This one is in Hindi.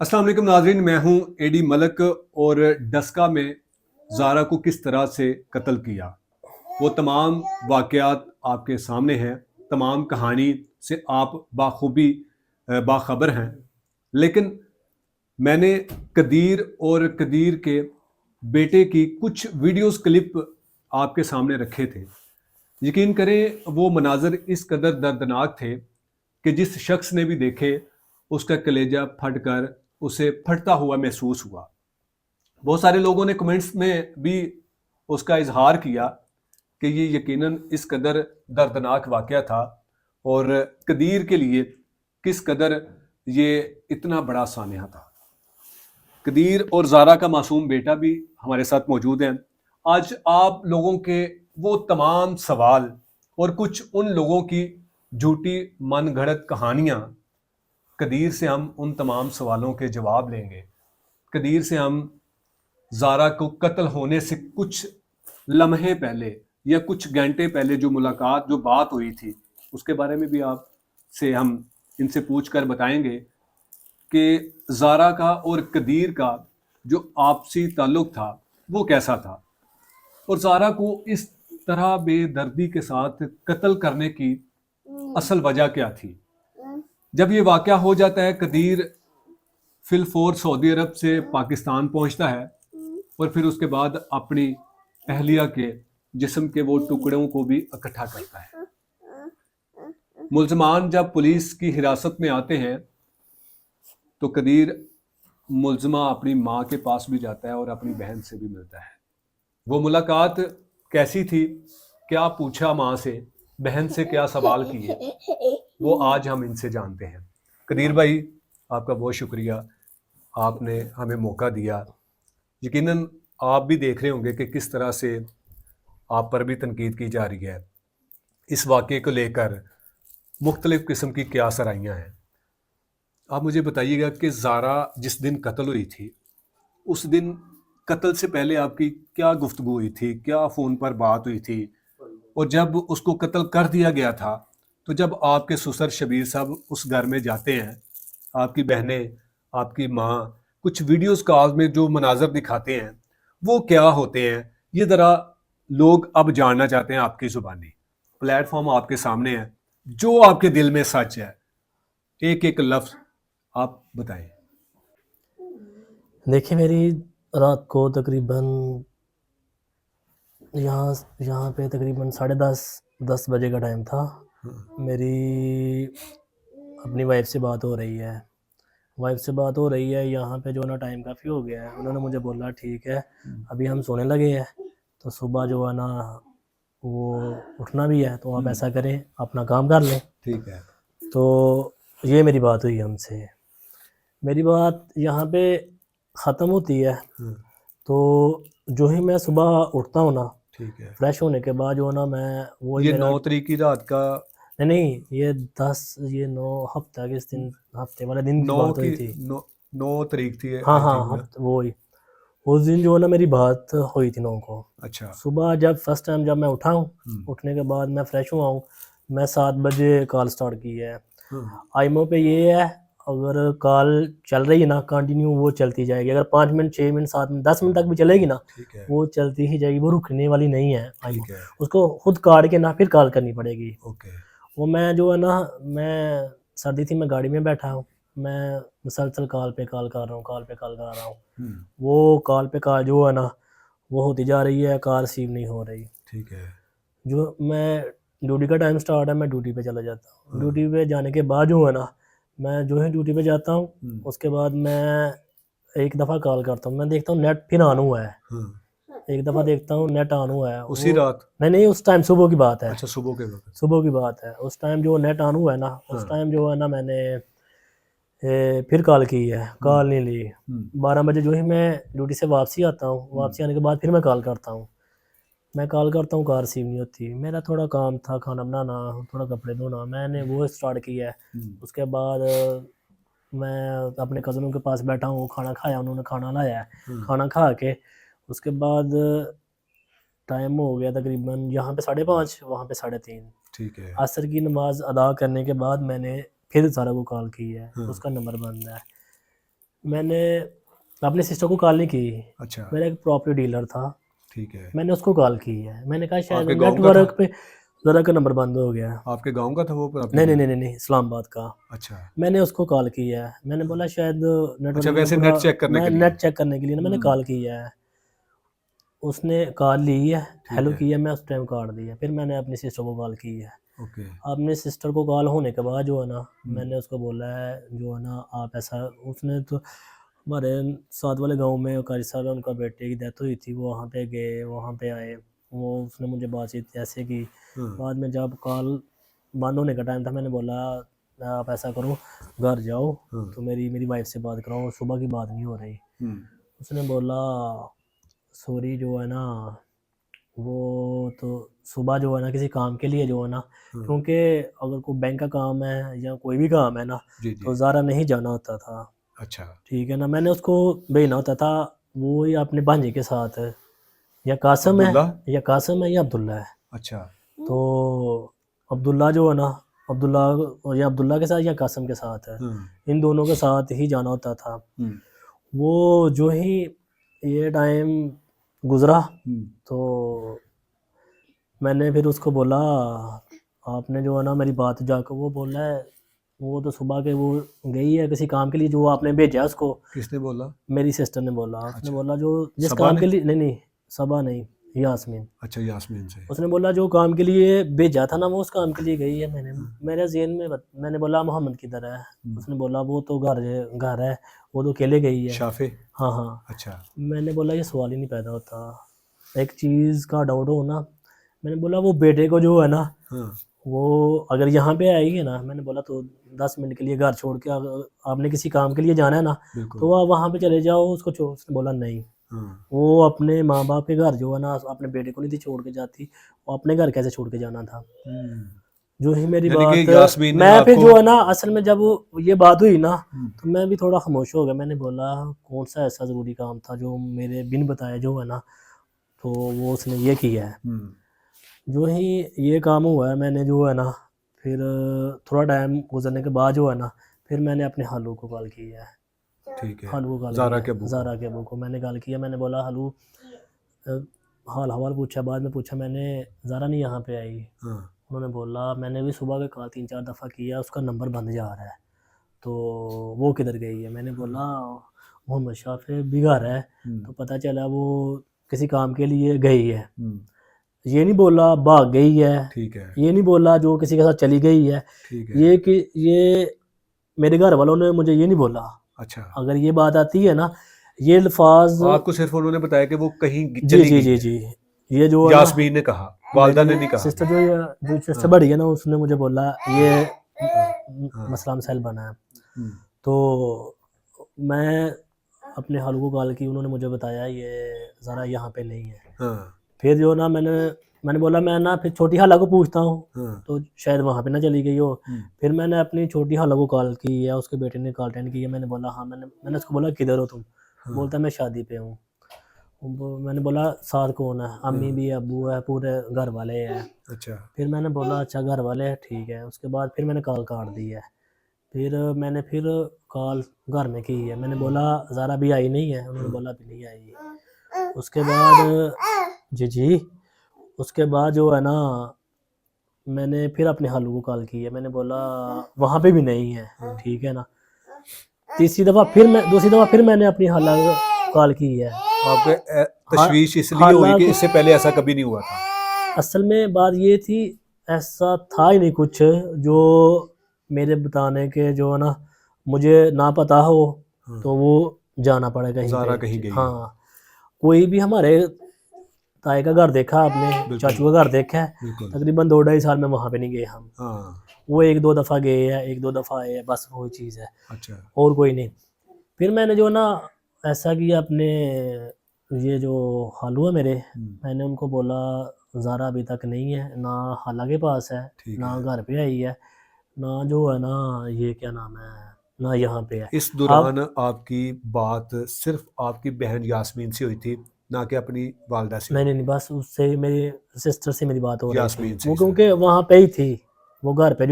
अस्सलाम वालेकुम नाज़रीन, मैं हूं एडी मलक। और डस्का में ज़ारा को किस तरह से कत्ल किया, वो तमाम वाक़यात आपके सामने हैं। तमाम कहानी से आप बाखूबी बाखबर हैं। लेकिन मैंने कदीर और कदीर के बेटे की कुछ वीडियोस क्लिप आपके सामने रखे थे। यकीन करें, वो मनाज़र इस कदर दर्दनाक थे कि जिस शख्स ने भी देखे उसका कलेजा फट कर उसे फटता हुआ महसूस हुआ। बहुत सारे लोगों ने कमेंट्स में भी उसका इजहार किया कि ये यकीनन इस कदर दर्दनाक वाक़या था और कदीर के लिए किस कदर ये इतना बड़ा सानिया था। कदीर और ज़ारा का मासूम बेटा भी हमारे साथ मौजूद हैं। आज आप लोगों के वो तमाम सवाल और कुछ उन लोगों की झूठी मन घड़त कहानियाँ, कदीर से हम उन तमाम सवालों के जवाब लेंगे। कदीर से हम ज़ारा को कत्ल होने से कुछ लम्हे पहले या कुछ घंटे पहले जो मुलाकात, जो बात हुई थी, उसके बारे में भी आपसे हम इनसे पूछ कर बताएंगे कि ज़ारा का और कदीर का जो आपसी ताल्लुक था वो कैसा था, और ज़ारा को इस तरह बेदर्दी के साथ कत्ल करने की असल वजह क्या थी। जब ये वाक़या हो जाता है, कदीर फिलफोर सऊदी अरब से पाकिस्तान पहुंचता है और फिर उसके बाद अपनी अहलिया के जिस्म के वो टुकड़ों को भी इकट्ठा करता है। मुल्ज़मान जब पुलिस की हिरासत में आते हैं तो कदीर मुल्ज़मा अपनी माँ के पास भी जाता है और अपनी बहन से भी मिलता है। वो मुलाकात कैसी थी, क्या पूछा माँ से, बहन से क्या सवाल किए, वो आज हम इनसे जानते हैं। कदीर भाई, आपका बहुत शुक्रिया, आपने हमें मौका दिया। यकीनन आप भी देख रहे होंगे कि किस तरह से आप पर भी तनकीद की जा रही है। इस वाक़े को लेकर मुख्तलिफ़ किस्म की क्या सराहियाँ हैं। आप मुझे बताइएगा कि ज़ारा जिस दिन कत्ल हुई थी, उस दिन कत्ल से पहले आपकी क्या गुफ्तगू हुई थी, क्या फ़ोन पर बात हुई थी? और जब उसको कत्ल कर दिया गया था, तो जब आपके ससुर शबीर साहब उस घर में जाते हैं, आपकी बहनें, आपकी माँ, कुछ वीडियोस कॉल में जो मनाज़र दिखाते हैं, वो क्या होते हैं? ये ज़रा लोग अब जानना चाहते हैं आपकी ज़ुबानी। प्लेटफॉर्म आपके सामने है, जो आपके दिल में सच है, एक एक लफ्ज़ आप बताएं। देखिए, मेरी रात को तकरीबन यहाँ यहाँ पे तकरीबन 10:30 बजे का टाइम था। मेरी अपनी वाइफ से बात हो रही है। यहाँ पे जो ना टाइम काफ़ी हो गया है। उन्होंने मुझे बोला ठीक है, अभी हम सोने लगे हैं, तो सुबह जो है ना वो उठना भी है, तो आप ऐसा करें अपना काम कर लें। ठीक है। तो ये मेरी बात हुई हमसे। मेरी बात यहाँ पे ख़त्म होती है। तो जो ही मैं सुबह उठता हूँ ना, ठीक है। फ्रेश होने के बाद जो है ना मैं वो ये मेरा 9 तारीख की रात का? नहीं, ये 9 हफ्ता किस दिन, हफ्ते वाले दिन की 9 बात की हुई थी। 9 तारीख थी हाँ आई हाँ, थिंक ना। हफ्ते वो ही उस दिन जो है ना मेरी बात हुई थी 9 को। अच्छा। सुबह जब फर्स्ट टाइम जब मैं उठा हूँ, उठने के बाद मैं फ्रेश हुआ हूँ, मैं 7 बजे कॉल स्टार्ट की है। आईमो पे ये है, अगर कॉल चल रही है ना कंटिन्यू, वो चलती जाएगी। अगर 5 मिनट, 6 मिनट, 7 मिनट, 10 मिनट तक भी चलेगी ना, ठीक है। वो चलती ही जाएगी, वो रुकने वाली नहीं है आईमो। ठीक है। उसको खुद काट के ना फिर कॉल करनी पड़ेगी। ओके। वो मैं जो है ना, मैं सर्दी थी, मैं गाड़ी में बैठा हूँ, मैं मुसलसल कॉल पे कॉल कर रहा हूँ, कॉल पे कॉल कर रहा हूँ। वो कॉल पे कॉल जो है ना वो होती जा रही है, कॉल रिसीव नहीं हो रही। ठीक है। जो मैं ड्यूटी का टाइम स्टार्ट है, मैं ड्यूटी पे चला जाता हूँ। ड्यूटी पे जाने के बाद जो है ना, मैं जो है ड्यूटी पे जाता हूँ, उसके बाद मैं एक दफ़ा कॉल करता हूँ, मैं देखता हूँ नेट फिर ऑन हुआ है। एक दफ़ा देखता हूँ नेट ऑन हुआ है, उसी वो रात? नहीं, उस टाइम सुबह की बात है। अच्छा, सुबह के वक्त। सुबह की बात है, उस टाइम जो नेट ऑन हुआ है ना, उस टाइम जो है ना मैंने फिर कॉल की है, कॉल नहीं ली। 12 बजे जो ही मैं ड्यूटी से वापसी आता हूँ, वापसी आने के बाद फिर मैं कॉल करता हूँ, कॉल रिसीव नहीं होती। मेरा थोड़ा काम था, खाना बनाना, थोड़ा कपड़े धोना, मैंने वो स्टार्ट किया है। उसके बाद मैं अपने कज़नों के पास बैठा हूँ, खाना खाया, उन्होंने खाना लाया है। खाना खा के उसके बाद टाइम हो गया तकरीबन यहाँ पे 5:30, वहाँ पे 3:30। ठीक है। असर की नमाज़ अदा करने के बाद मैंने फिर ज़ारा को कॉल की है, उसका नंबर बंद है। मैंने अपने सिस्टर को कॉल नहीं की। अच्छा, मेरा एक प्रॉपर्टी डीलर था, ठीक है। मैंने उसको कॉल की है। मैंने कहा शायद आपके गाँव का नेटवर्क था? पे ज़रा का नंबर बंद हो गया है। आपके गाँव का था वो प्रॉपर्टी नहीं नहीं डीलर? नहीं नहीं, इस्लामाबाद का। अच्छा, मैंने उसको कॉल की है, मैंने बोला शायद अच्छा, नेटवर्क में वैसे पूरा, नेट चेक करने मैं के लिए? नेट चेक करने के लिए ना मैंने हुँ, कॉल की है। उसने कॉल ली है, ठीक हेलो है, की है, मैं उस टाइम काट दिया। फिर मैंने अपनी सिस्टर को कॉल की है। ओके। अपने सिस्टर को कॉल होने के बाद जो है ना, हुँ, मैंने उसको बोला है जो है ना आप ऐसा, उसने तो हमारे साथ वाले गांव में कारी साहब है, उनका बेटे की डेथ हुई थी, वो वहाँ पे गए, वहाँ पे आए, वो उसने मुझे बातचीत ऐसे की। हाँ, बाद में जब कॉल बंद होने का टाइम था, मैंने बोला आप ऐसा करो, घर जाओ, हाँ, तो मेरी वाइफ से बात कराओ, सुबह की बात नहीं हो रही। हुँ, उसने बोला सॉरी जो है ना, वो तो सुबह जो है ना किसी काम के लिए जो है ना, हाँ, क्योंकि अगर कोई बैंक का काम है या कोई भी काम है ना, जी, तो जी, ज़्यादा नहीं जाना होता था। अच्छा, ठीक है ना, मैंने उसको भेजना होता था, वो या अपने भांजे के साथ है, या कासम है, अब्दुल्ला? या कासम है या अब्दुल्ला है। अच्छा, तो अब्दुल्ला जो है ना, अब्दुल्ला, या अब्दुल्ला के साथ या कासम के साथ है, हाँ, इन दोनों के साथ ही जाना होता था। हुँ, वो जो ही ये टाइम गुज़रा, हुँ, तो मैंने फिर उसको बोला आपने जो है ना मेरी बात जाकर, वो बोला है वो तो सुबह के वो गई है किसी काम के लिए, जो आपने भेजा है उसको। किसने बोला? मेरी सिस्टर ने बोला, उसने अच्छा, बोला जो जिस सबा काम ने? के लिए, नहीं नहीं, सबा नहीं, यास्मीन। अच्छा, यास्मीन से। उसने बोला जो काम के लिए भेजा था ना, वो उस काम के लिए गई है। मैंने हाँ, मेरे ज़हन में मैंने बोला मोहम्मद किधर है। हुँ, उसने बोला वो तो घर है, वो तो अकेले गई है। शाफ़े? हाँ हाँ। अच्छा, मैंने बोला ये सवाल ही नहीं पैदा होता, एक चीज़ का डाउट हो ना। मैंने बोला वो बेटे को जो है ना, हाँ, वो अगर यहाँ पे आएगी ना, मैंने बोला तो 10 मिनट के लिए घर छोड़ के, अगर आपने किसी काम के लिए जाना है ना, बिल्कुल, तो आप वहाँ पे चले जाओ, उसको उसने बोला नहीं, हाँ, वो अपने माँ बाप के घर जो है ना अपने बेटे को नहीं थी छोड़ के जाती, वो अपने घर कैसे छोड़ के जाना था। हुँ, जो ही मेरी यानी कि बात, यास्मीन ने मैं फिर आपको जो है ना, असल में जब ये बात हुई ना, हुँ, तो मैं भी थोड़ा खामोश हो गया। मैंने बोला कौन सा ऐसा ज़रूरी काम था जो मेरे बिन बताए जो है ना, तो वो उसने ये किया है। हुँ, जो ही ये काम हुआ है, मैंने जो है ना, फिर थोड़ा टाइम गुजरने के बाद जो है ना, फिर मैंने अपने हालू को कॉल किया है। ठीक है, हालू को कॉल ज़ारा किया के है, अब्बू को। ज़ारा के अबू को मैंने कॉल किया। मैंने बोला हालू, अ, हाल हवाल पूछा, बाद में पूछा मैंने, ज़ारा नहीं यहाँ पे आई। हाँ, उन्होंने बोला मैंने भी सुबह के कॉल 3-4 दफ़ा किया, उसका नंबर बंद जा रहा है, तो वो किधर गई है। मैंने हाँ, बोला मोहम्मद शाफे भी घर है, हुँ, तो पता चला वो किसी काम के लिए गई है। हुँ, ये नहीं बोला भाग गई है, ठीक है, ये नहीं बोला जो किसी के साथ चली गई है, ठीक है, ये कि ये मेरे घर वालों ने मुझे ये नहीं बोला। अच्छा। अगर ये बात आती है ना, ये अल्फाज, आपको सिर्फ़ उन्होंने बताया कि वो कहीं जी चली जी गई जी है। जी, ये जो है ना, यास्मीन ने कहा, वालिदा ने मेरी नहीं कहा सिस्टर ये। जो सिस्टर हाँ, बड़ी है ना, उसने मुझे बोला ये हाँ, हाँ, मसला मसाइल बना है। हुँ, तो मैं अपने हालू को कॉल की, उन्होंने मुझे बताया ये ज़रा यहाँ पे नहीं है। हाँ, फिर जो ना मैंने बोला मैं ना फिर छोटी खाला को पूछता हूँ, हाँ, तो शायद वहाँ पे ना चली गई हो। हुँ, फिर मैंने अपनी छोटी खाला को कॉल की या उसके बेटे ने कॉल अटेंड की है। मैंने बोला हाँ, मैंने उसको बोला किधर हो तुम? हाँ, बोलता है मैं शादी पे हूँ। मैंने बोला साथ कौन है? अम्मी हाँ, भी है, अब्बू है, पूरे घर वाले हैं। अच्छा, फिर मैंने बोला अच्छा घर वाले हैं, ठीक है। उसके बाद फिर मैंने कॉल काट दी है। फिर कॉल घर में की है। मैंने बोला ज़ारा अभी आई नहीं है? उन्होंने हाँ, बोला अभी नहीं आई। उसके बाद जी जी, उसके बाद जो है ना, मैंने फिर अपने हालू को कॉल की है। मैंने बोला वहाँ पे भी नहीं है, हाँ, ठीक है ना। दूसरी दफ़ा फिर मैंने अपनी खाला को कॉल की है। आपको हा तशवीश इसलिए हुई कि हालाँकि इससे पहले ऐसा कभी नहीं हुआ था। असल में बात ये थी, ऐसा था ही नहीं कुछ जो मेरे बताने के जो है ना, मुझे ना पता हो, हाँ, तो वो जाना पड़े कहीं पे। ज़ारा कहीं गई हो, हाँ, कोई भी हमारे ताए का घर देखा आपने, बिल्कुल, चाचू का घर देखा है, बिल्कुल, तकरीबन 2 ढाई साल में वहाँ पे नहीं गए हम। हाँ, वो 1-2 दफ़ा गए हैं, 1-2 दफ़ा आए हैं, बस वही चीज़ है, अच्छा, और कोई नहीं। फिर मैंने जो ना ऐसा किया, अपने ये जो हालू है मेरे, हुँ, मैंने उनको बोला ज़ारा अभी तक नहीं है, ना खाला के पास है, ठीक ना है। घर पे आई है, ना जो है ना ये क्या नाम है, ना यहाँ पे है। इस दौरान अब आपकी बात सिर्फ़ आपकी बहन यास्मीन से हुई थी, ना कि अपनी वालिदा से? नहीं नहीं नहीं, बस उससे मेरी सिस्टर से मेरी बात हो रही थी, यास्मीन से वो ही क्योंकि सिर्फ़? वहाँ पे ही थी, वो घर पे